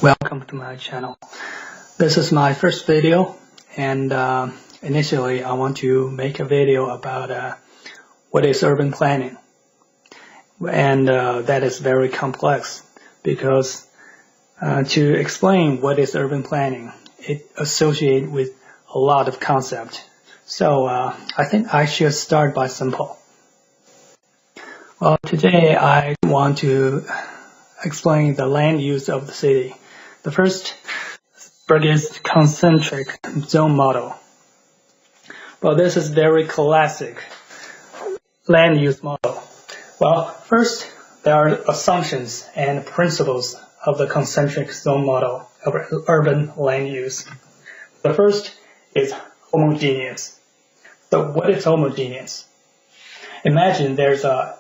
Welcome to my channel. This is my first video, and initially I want to make a video about what is urban planning. And that is very complex because to explain what is urban planning, it associates with a lot of concepts. So I think I should start by simple. Well, today I want to explain the land use of the city. The first, Burgess Concentric zone model. Well, this is very classic land use model. Well, first, there are assumptions and principles of the concentric zone model of urban land use. The first is homogeneous. So what is homogeneous? Imagine there is an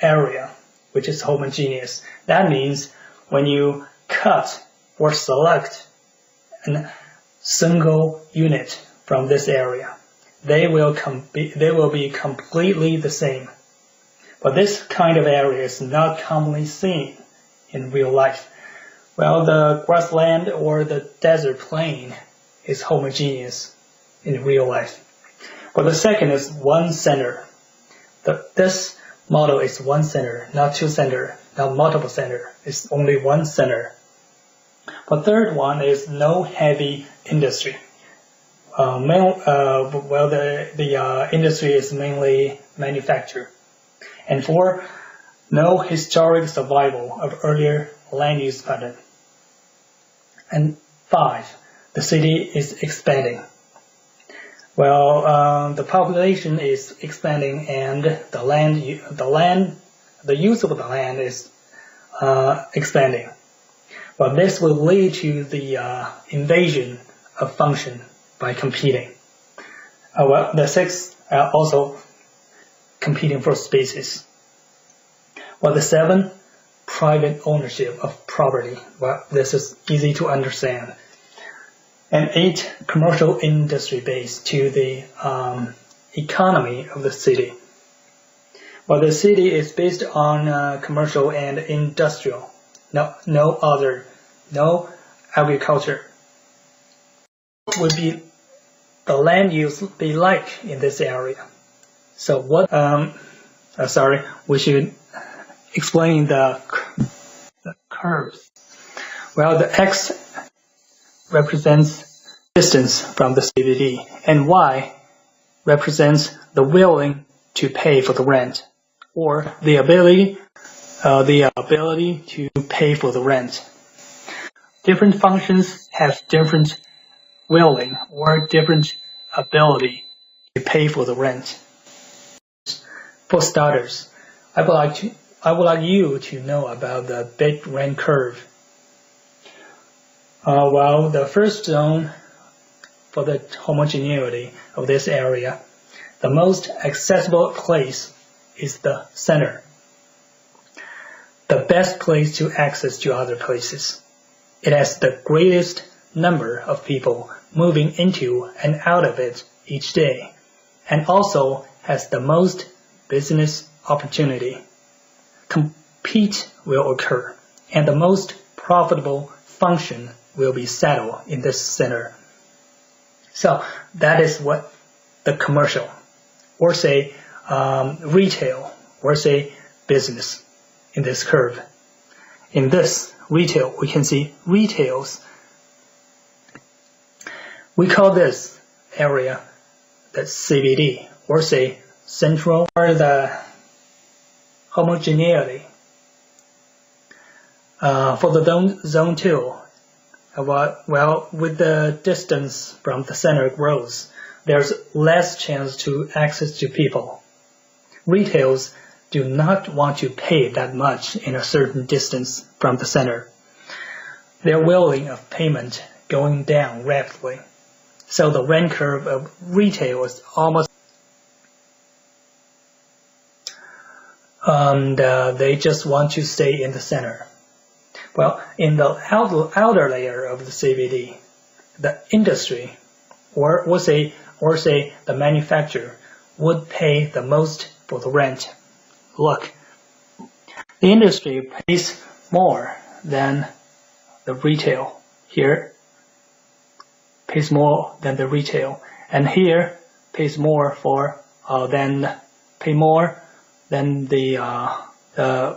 area which is homogeneous. That means when you cut or select a single unit from this area, they will be completely the same. But this kind of area is not commonly seen in real life. Well, the grassland or the desert plain is homogeneous in real life. But the second is one center. This model is one center, not two center, not multiple center. It's only one center. The third one is no heavy industry. The industry is mainly manufacture. And four, no historic survival of earlier land use pattern. And five, the city is expanding. Well, the population is expanding, and the use of the land is expanding. But this will lead to the invasion of function by competing. Well, the sixth are also competing for spaces. Well, the seven, private ownership of property. Well, this is easy to understand. And eight, commercial industry base to the economy of the city. Well, the city is based on commercial and industrial. No agriculture. What would be the land use be like in this area? So what? We should explain the curves. Well, the X represents distance from the CBD, and Y represents the willing to pay for the rent, or the ability to pay for the rent. Different functions have different willing or different ability to pay for the rent. For starters, I would like you to know about the big rent curve. Well, the first zone for the homogeneity of this area, the most accessible place is the center. The best place to access to other places. It has the greatest number of people moving into and out of it each day, and also has the most business opportunity. Compete will occur, and the most profitable function will be settled in this center. So that is what the commercial, or say retail, or say business in this curve. In this retail, we can see retails. We call this area the CBD, or say central, or the homogeneity. For the zone 2, well, with the distance from the center grows, there's less chance to access to people. Retails do not want to pay that much in a certain distance from the center. Their willing of payment going down rapidly. So the rent curve of retail is almost, and they just want to stay in the center. Well, in the outer layer of the CBD, the industry, or say the manufacturer, would pay the most for the rent. Look, the industry pays more than the retail. Here pays more than the retail, and here pays more pay more than the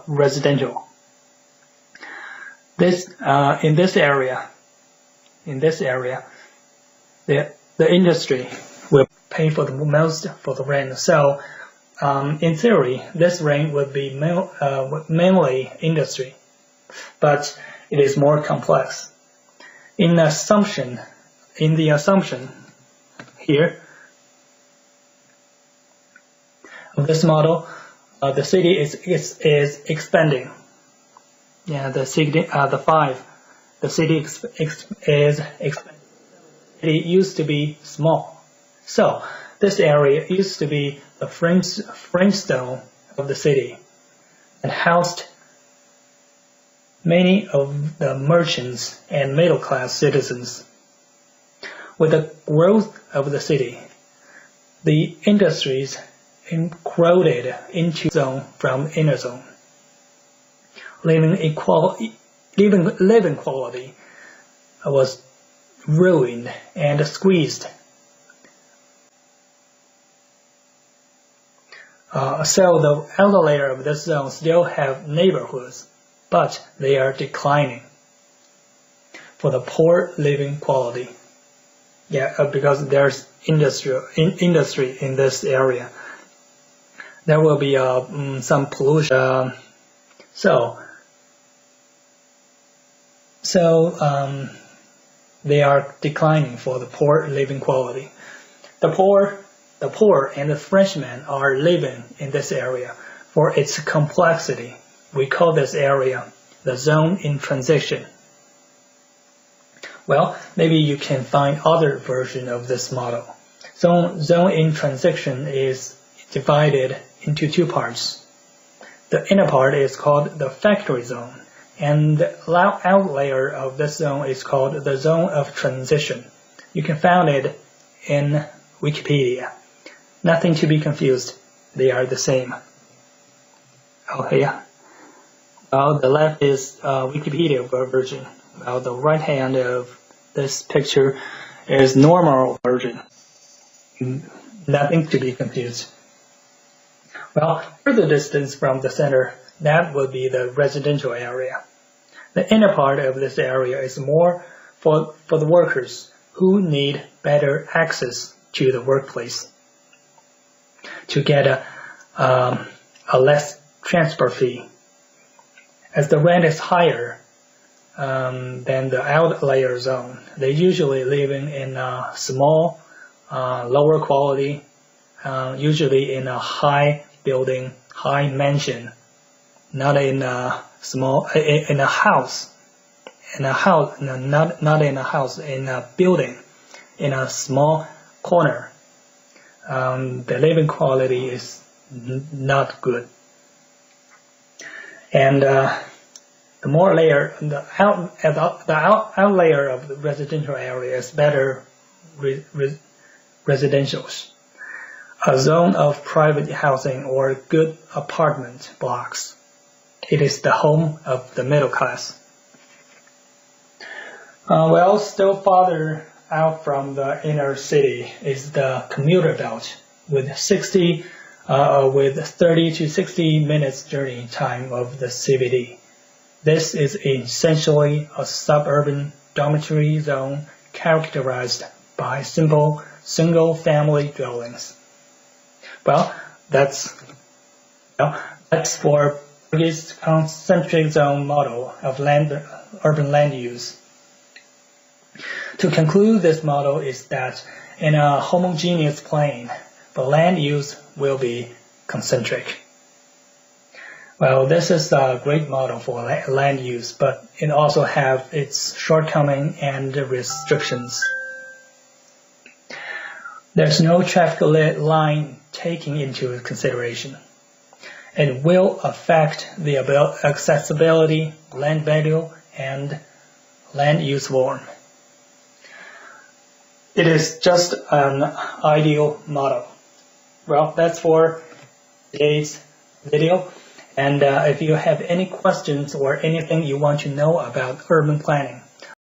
residential. In this area, the industry will pay for the most for the rent. So, in theory, this rent would be mainly industry, but it is more complex. In the assumption here of this model, the city is expanding. Yeah, the city is expanding. It used to be small, so this area used to be the framestone of the city and housed many of the merchants and middle-class citizens. With the growth of the city, the industries encroached into zone from inner zone. Living quality was ruined and squeezed. So the outer layer of this zone still have neighborhoods, but they are declining for the poor living quality. Yeah, because there's industry in this area. There will be some pollution. So they are declining for the poor living quality. The poor and the Frenchmen are living in this area for its complexity. We call this area the zone in transition. Well, maybe you can find other version of this model. Zone in transition is divided into two parts. The inner part is called the factory zone, and the outer layer of this zone is called the zone of transition. You can find it in Wikipedia. Nothing to be confused. They are the same. Okay, yeah. Well, the left is Wikipedia version. Well, the right hand of this picture is normal version. Nothing to be confused. Well, further distance from the center, that would be the residential area. The inner part of this area is more for the workers who need better access to the workplace, to get a less transport fee. As the rent is higher than the outer layer zone, they usually living in a small, lower quality, usually in a high building, high mansion, not in a house, not in a house, in a building, in a small corner. The living quality is not good. And the more layer, the out layer of the residential area is better residentials, a zone of private housing or good apartment blocks. It is the home of the middle class. Well, still farther out from the inner city is the commuter belt with 30 to 60 minutes journey time of the CBD. This is essentially a suburban dormitory zone characterized by simple single-family dwellings. Well, that's for Burgess Concentric zone model of urban land use. To conclude, this model is that in a homogeneous plane, the land use will be concentric. Well, this is a great model for land use, but it also has its shortcomings and restrictions. There's no traffic line taken into consideration. It will affect the accessibility, land value, and land use form. It is just an ideal model. Well, that's for today's video. And if you have any questions or anything you want to know about urban planning,